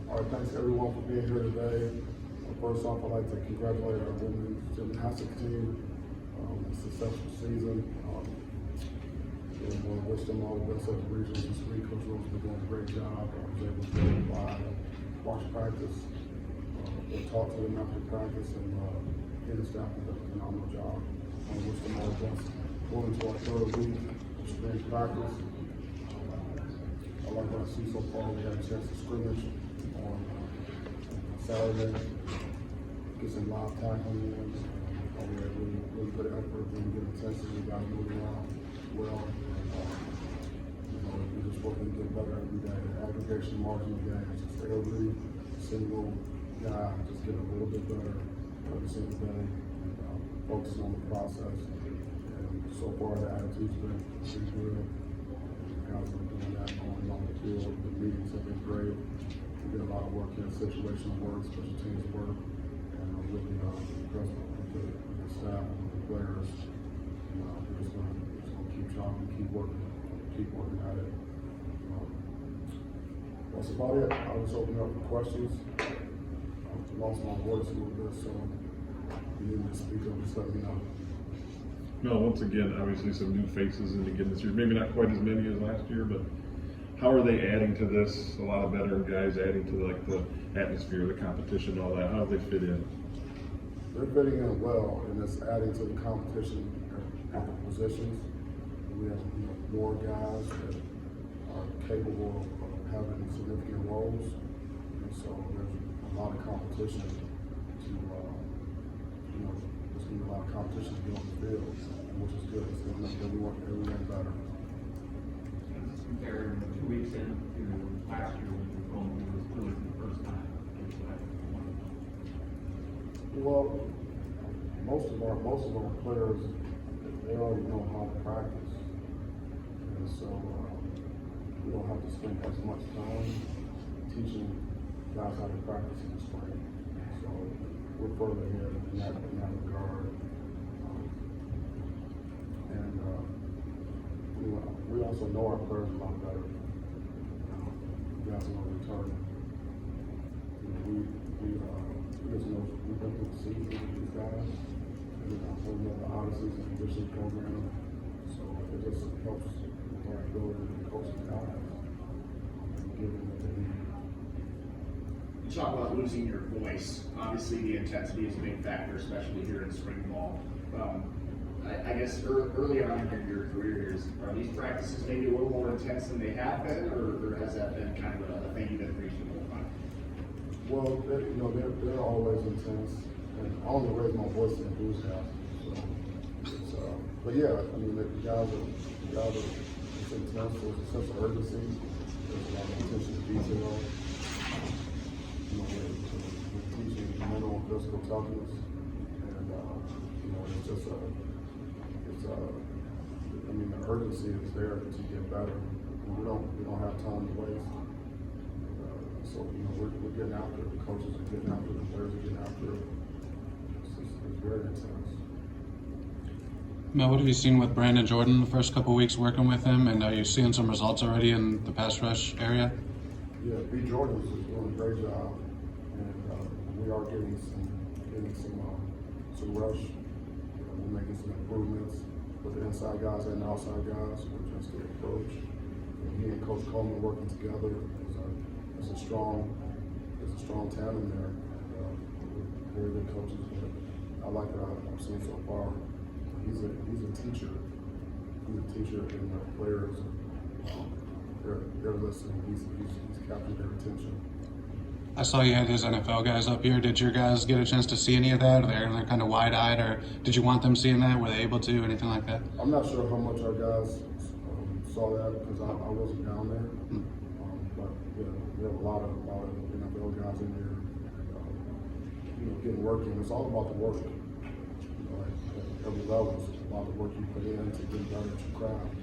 All right, thanks everyone for being here today. First off, I'd like to congratulate our women's gymnastics team on a successful season. And want to wish them all the best at the regionals this week. Coach Rose has been doing a great job. I was able to watch practice, talk to them after practice, and the staff has done a phenomenal job. I wish them all the best going into our third week of spring practice. I like what I see so far. We had a chance to scrimmage on Saturday, get some live tackling in. We had really good effort, really good intensity. We got moving around well. We're just working to get better every day. The aggregation margin of games, just every single guy just get a little bit better every single day. Focusing on the process. And so far, the attitude's been pretty good. Guys have been doing that going along the field. The meetings have been great. We did a lot of work in situational work, special teams work, and I'm really impressed with the staff and with the players. We're just going to keep trying, keep working at it. That's about it. I was opening up for questions. I lost my voice a little bit, so if you need me to speak up, just let me know. No, once again, obviously some new faces in again this year. Maybe not quite as many as last year, but how are they adding to this? A lot of veteran guys adding to like the atmosphere, the competition, all that. How do they fit in? They're fitting in well, and it's adding to the competition at the positions. We have more guys that are capable of having significant roles, and so there's a lot of competition to there's going to be a lot of competition to get on the field, which is good. It's going to make everyone better. Compared 2 weeks into last year when you were going through this really for the first time. Well, most of our players, they already know how to practice, and so we don't have to spend as much time teaching guys how to practice in the spring. So we're further ahead in that regard. We also know our players a lot better. You guys are returning. We just know we've been through the season with these guys. And we know the odysseys and conditioning program. So it just helps with our ability to coach the guys and give them what they need. You talk about losing your voice. Obviously, the intensity is a big factor, especially here in spring ball. I guess early on in your career, are these practices maybe a little more intense than they have been, or has that been kind of a thing you've been preaching the whole time? Well, they're always intense, and I only raise my voice to enthusiasm. So it's, but yeah, I mean, the guys are it's intense. There's a sense of urgency. There's a lot of attention to detail. We're teaching mental and physical toughness, and it's just I mean, the urgency is there to get better. We don't have time to waste. So we're getting after it. The coaches are getting after it. The players are getting after it. It's very intense. Mel, what have you seen with Brandon Jordan the first couple of weeks working with him, and are you seeing some results already in the pass rush area? Yeah, B. Jordan is doing a great job, and we are getting some rush. We're making some improvements with the inside guys and the outside guys, which is the approach. And he and Coach Coleman working together is a strong tandem there. Very good coaches. But I like what I've seen so far. He's a teacher. He's a teacher, and the players they're listening. He's captured their attention. I saw you had his NFL guys up here. Did your guys get a chance to see any of that? They're kind of wide-eyed, or did you want them seeing that? Were they able to, anything like that? I'm not sure how much our guys saw that because I wasn't down there. But yeah, we have a lot of NFL guys in here, getting working. It's all about the work. At every level, it's about the work you put in to get better at your craft.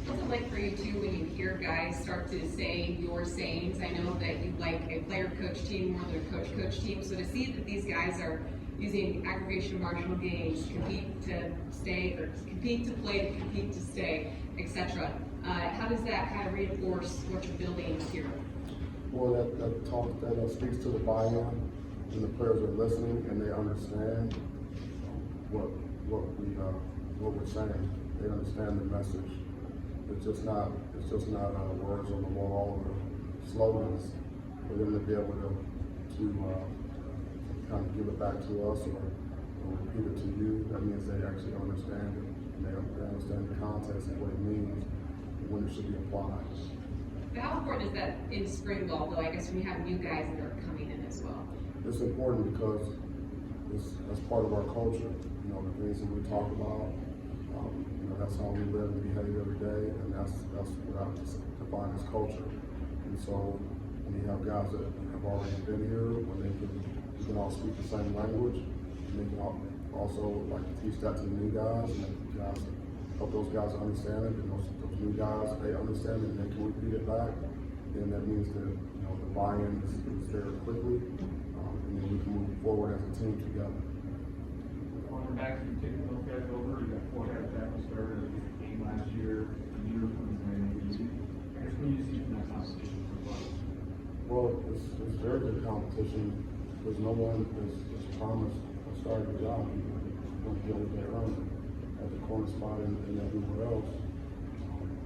What's it like for you too when you hear guys start to say your sayings? I know that you like a player-coach team more than a coach-coach team. So to see that these guys are using aggregation marginal gains, compete to stay, or compete to play, to compete to stay, etc. How does that kind of reinforce what you're building here? Well, that speaks to the buy-in, and the players are listening and they understand what we're saying. They understand the message. It's just not words on the wall or slogans. For them to be able to kind of give it back to us or repeat it to you, that means they actually understand it and they understand the context and what it means and when it should be applied. How important is that in spring ball, though, I guess when you have new guys that are coming in as well? It's important because that's part of our culture. You know, the things that we talk about, you know, that's how we live and behave every day, and that's what I define as culture. And so when you have guys that have already been here, when we can all speak the same language, and they can also like teach that to the new guys, and help those guys understand it, and those new guys, they understand it and they can repeat it back, then that means that, you know, the buy-in is there quickly, and then we can move forward as a team together. Cornerbacks, you taking those guys over, you got 4 guys back who started the game last year, a year from the I guess when you see from that competition so far? Well, it's very good competition because no one is promised a starting job. You're going to deal with their own at the corner spot and everywhere else.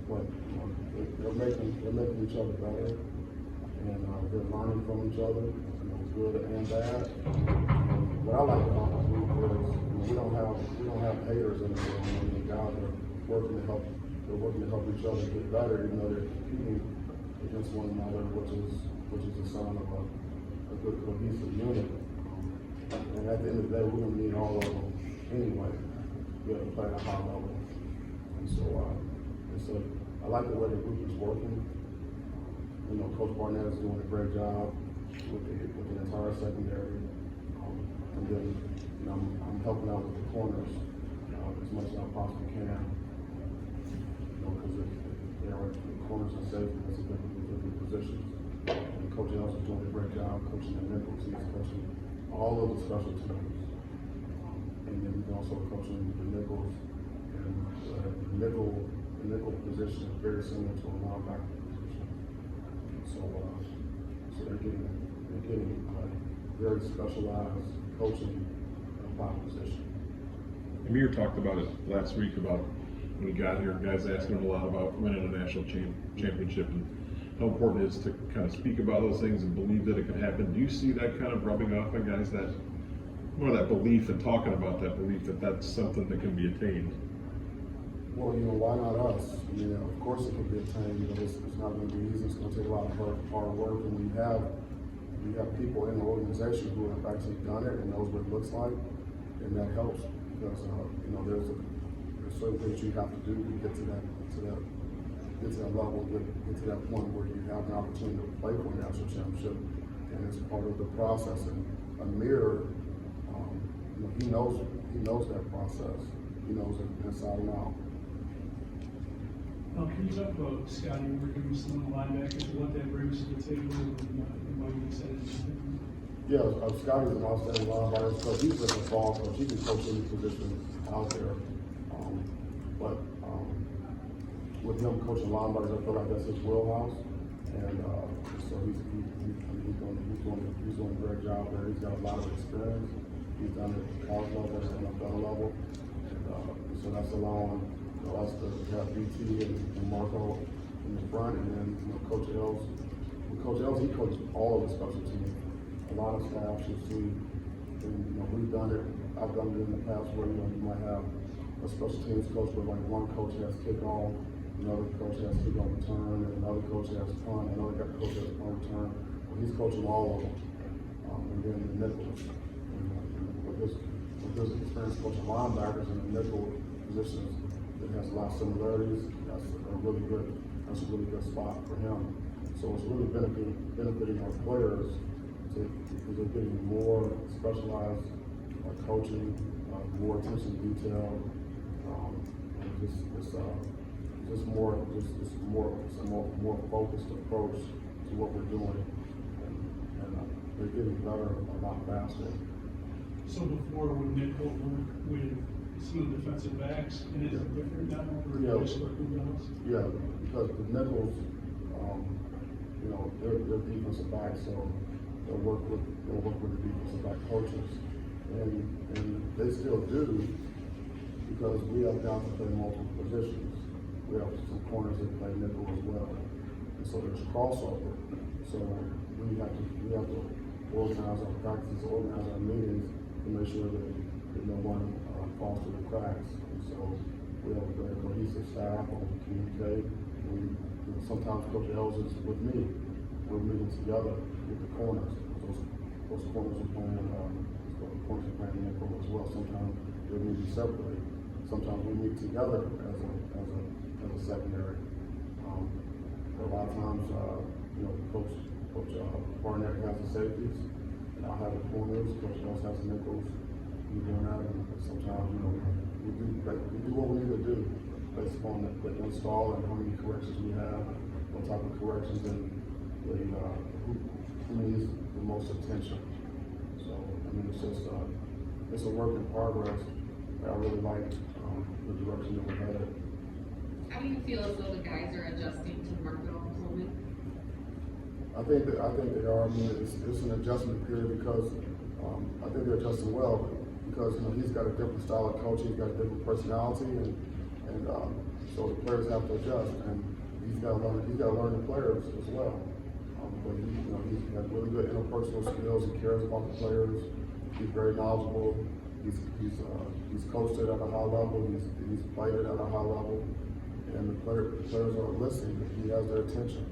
But you know, they're making each other better, and they're learning from each other, you know, good and bad. And what I like about the group is, you know, we don't have haters in the room. I mean, the guys are working to help each other get better, even though they're competing against one another, which is a sign of a good cohesive unit. And at the end of the day, we're going to need all of them anyway to be able to play at a high level. And so, I like the way the group is working. You know, Coach Barnett is doing a great job with the entire secondary. And then, you know, I'm helping out with the corners as much as I possibly can. You know, because the corners are safe and it's a different positions. And Coach Els is doing a great job coaching the nickels. He's coaching all of the special teams. And then he's also coaching the nickels. And the nickel position is very similar to a linebacker position. So they're getting very specialized coaching by position. Amir talked about it last week about when he got here, guys asking him a lot about winning a national championship and how important it is to kind of speak about those things and believe that it can happen. Do you see that kind of rubbing off on guys, that more that belief and talking about that belief that that's something that can be attained? Well, you know, why not us? I mean, of course it can be attained, but it's not going to be easy. It's going to take a lot of hard work, and we have people in the organization who have actually done it and knows what it looks like, and that helps because you know there's certain things you have to do to get to that level, get to that point where you have an opportunity to play for a national championship, and it's part of the process. And Amir, you know, he knows that process. He knows it inside and out. Can you talk about Scotty working with some of the linebackers, what that brings to the table, and why you decided to do that? Yeah, Scotty's an outstanding linebacker coach. He's like a ball coach. He can coach any position out there. But with him coaching linebackers, I feel like that's his wheelhouse. And so he's doing a great job there. He's got a lot of experience. He's done it at the college level and NFL level. And so that's allowing us to have BT and Marco in the front, and then Coach Els. Coach Els, he coaches all of the special teams. A lot of staff should see, and we've done it. I've done it in the past where you might have a special teams coach where like one coach has kickoff, another coach has kickoff return, and another coach has punt, another coach has punt return. Well, he's coaching all of them, and then the nickels. With his experience coaching linebackers in the nickel positions, it has a lot of similarities. That's a really good spot for him. So it's really benefiting our players because they're getting more specialized coaching, more attention to detail, and just more focused approach to what we're doing, and they're getting better a lot faster. So before when Nick worked with some of the defensive backs, and is it different now? Yeah. Just working with those? Yeah, because the nickels, they're defensive backs, so they'll work with the defensive back coaches, and they still do, because we have guys that play multiple positions. We have some corners that play nickel as well, and so there's crossover. So we have to organize our practices, organize our meetings to make sure that no one falls through the cracks. And so we have a very cohesive staff, and we communicate. Sometimes Coach Els is with me. We're meeting together with the corners. Those corners are playing nickel as well. Sometimes they're meeting separately. Sometimes we meet together as a secondary. A lot of times, Coach Barnett has the safeties, and I'll have the corners. Coach Els has the nickels. We're doing that, and sometimes we do what we need to do based upon the install and how many corrections we have, what type of corrections, and who needs the most attention. So it's just it's a work in progress. I really like the direction that we're headed. How do you feel as though the guys are adjusting to the market of employment? I think they are. I mean, it's an adjustment period because I think they're adjusting well because he's got a different style of coaching, he's got a different personality, and so the players have to adjust, and he's got to learn the players as well. But he's got really good interpersonal skills. He cares about the players. He's very knowledgeable. He's coached it at a high level. He's played it at a high level, and the players are listening. He has their attention.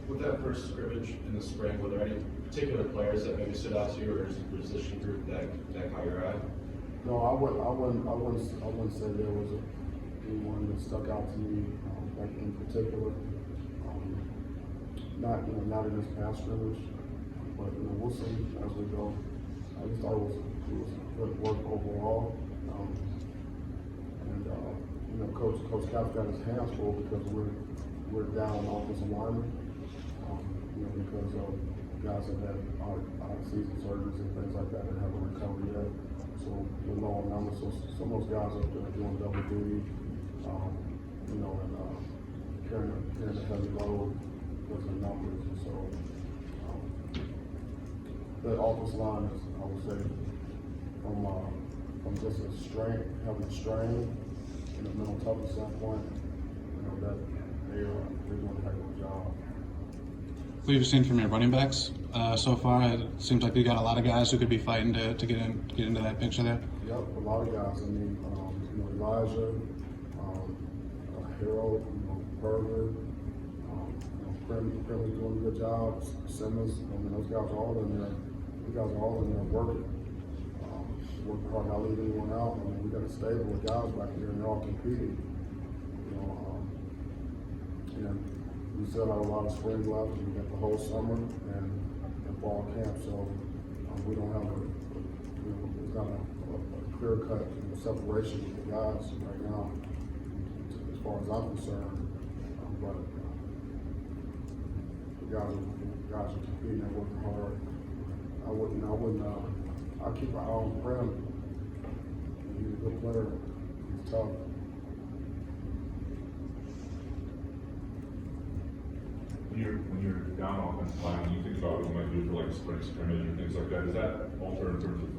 With that first scrimmage in the spring, were there any particular players that maybe stood out to you, or is the position group that caught your eye? No, I wouldn't say there was anyone that stuck out to me, like in particular. Not in this past scrimmage, but we'll see as we go. I just thought it was good work overall, and Coach Cap's got his hands full because we're down on offensive linemen, because of guys that had out-of-season surgeries and things like that and haven't recovered yet. So we're low on numbers. So some of those guys are doing double duty, and carrying a heavy load with the numbers. And so the offensive line is, I would say, from just a strain, having a strain and a mental toughness standpoint, that they're doing a heck of a job. What have you seen from your running backs so far? It seems like you got a lot of guys who could be fighting to get into that picture there. Yep, a lot of guys. I mean, Elijah, Harold, Berger, Prim's doing a good job. Simmons, those guys are all in there. You guys are all in there working. Working hard, not leaving anyone out. We got a stable of guys back here, and they're all competing. And we still have a lot of spring left. We got the whole summer and fall camp, so we don't have it's not a clear-cut separation with the guys right now, as far as I'm concerned. But the guys are competing and working hard. I keep an eye on Prim. He's a good player. He's tough. When you're down offensive line, and you think about what you might do for like spring scrimmage or things like that, does that alter in terms of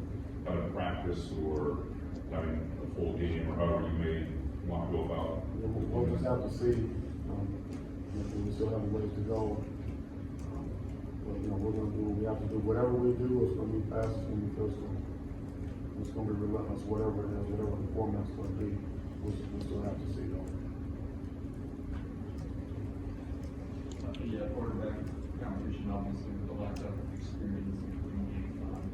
having a practice or having a full game or however you may want to go about? We'll just have to see. We still have a ways to go. But we're going to do what we have to do. Whatever we do is going to be fast, it's going to be physical. It's going to be relentless, whatever it is, whatever the format's going to be. We'll still have to see though. The quarterback competition, obviously, with the lack of experience in game on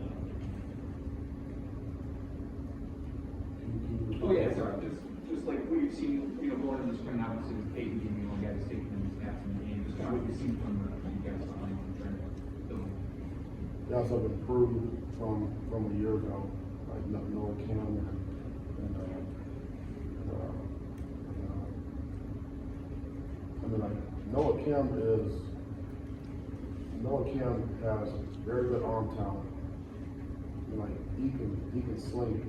Oh yeah, sorry. Just like what you've seen, going in the spring, obviously with Peyton being the only guy that's taking his snaps in the game, just kind of what you've seen from you guys behind the trend. Guys have improved from a year ago, like Noah Kim and Noah Kim has very good arm talent. He can sling.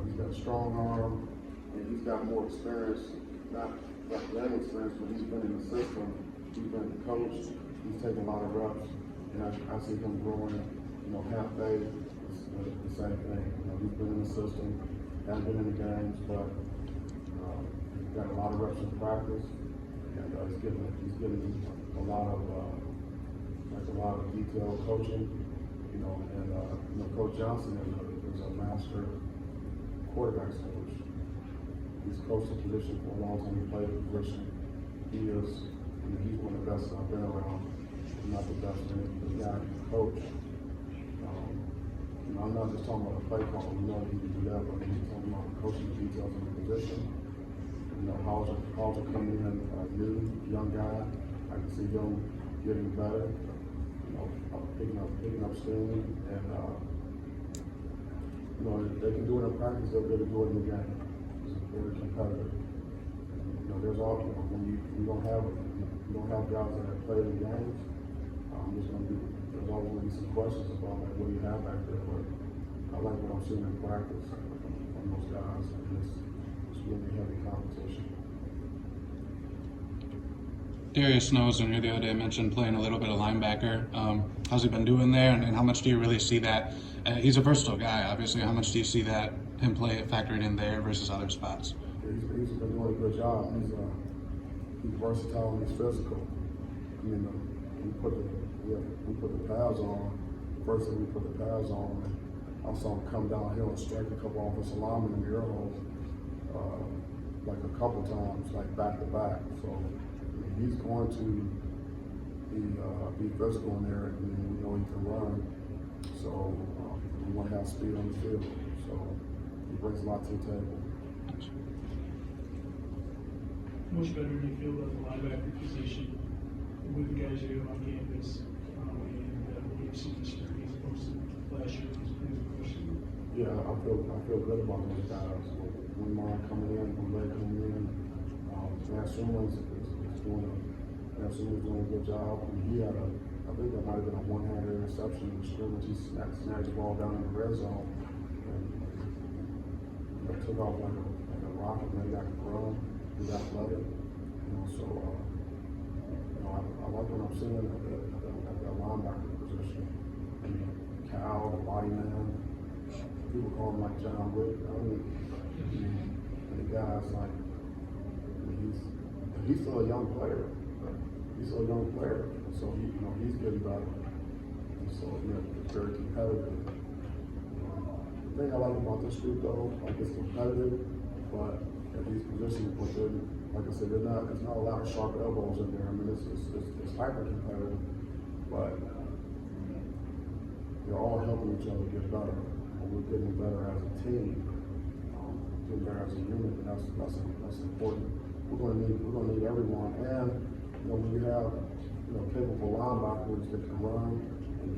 He's got a strong arm, and he's got more experience, not playing experience, but he's been in the system he's been the coach, he's taken a lot of reps, and I see him growing, half day, it's the same thing. He's been in the system, hasn't been in the games, but he's got a lot of reps in practice, and he's getting a lot of detailed coaching, and Coach Johnson is a master quarterbacks coach. He's coached the position for a long time. He played the position. He's one of the best I've been around. Not the best, but the guy who coach. I'm not just talking about the play call. We know he can do that, but he's talking about the coaching details of the position. How's it coming in new, young guy. I can see him getting better. Picking up steam, and they can do it in practice. They'll be able to do it in the game. It's very competitive. There's all when you don't have guys that have played in games. There's always going to be some questions about like what do you have back there. But I like what I'm seeing in practice from those guys, and it's really heavy competition. Darius Snow's in here the other day mentioned playing a little bit of linebacker. How's he been doing there, and how much do you really see that? He's a versatile guy, obviously. How much do you see that him factoring in there versus other spots? Yeah, he's been doing a good job. He's versatile and he's physical. We put the pads on. First thing we put the pads on, I saw him come downhill and strike a couple offensive linemen in the air hole, like a couple times, like back to back. So he's going to be physical in there, and we know he can run. So we want to have speed on the field. So he brings a lot to the table. How much better do you feel about the linebacker position with the guys you have on campus, and what you've seen this year as opposed to last year? Yeah, I feel good about those guys. When Mark coming in, when Ray coming in, Matt Summer's doing a good job. I think that might have been a one-handed interception in the scrimmage. He snagged the ball down in the red zone and took off like a rocket. Man, he got to run. He got athletic. I like what I'm seeing at that linebacker position. Cal, the body man. People call him like John Wick. And the guy's like, he's still a young player. He's still a young player. So he's getting better. And so it's very competitive. The thing I like about this group though, like it's competitive, but at these positions, like I said, there's not a lot of sharp elbows in there. It's hyper competitive, but they're all helping each other get better. We're getting better as a team, getting better as a unit, and that's important. We're going to need everyone, and when you have capable linebackers that can run and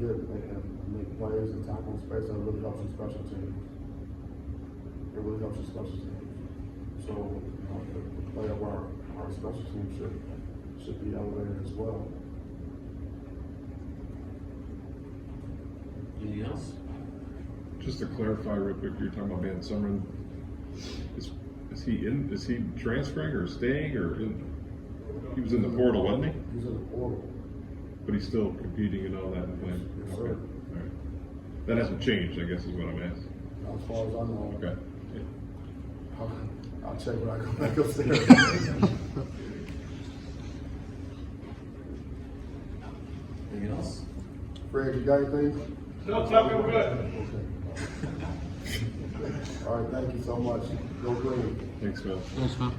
make plays and tackle in space, that really helps your special teams. It really helps your special teams. So the play of our special team should be elevated as well. Anything else? Just to clarify real quick, you're talking about Van Summerlin. Is he transferring or staying he was in the portal, wasn't he? He's in the portal. But he's still competing and all that and playing. Yes, sir. Okay. All right. That hasn't changed, I guess is what I'm asking. As far as I know. Okay. I'll check when I go back upstairs. Anything else? Fred, you got anything? No, Tucker, we're good. Okay. All right, thank you so much. Go green. Thanks, Phil. Thanks, man.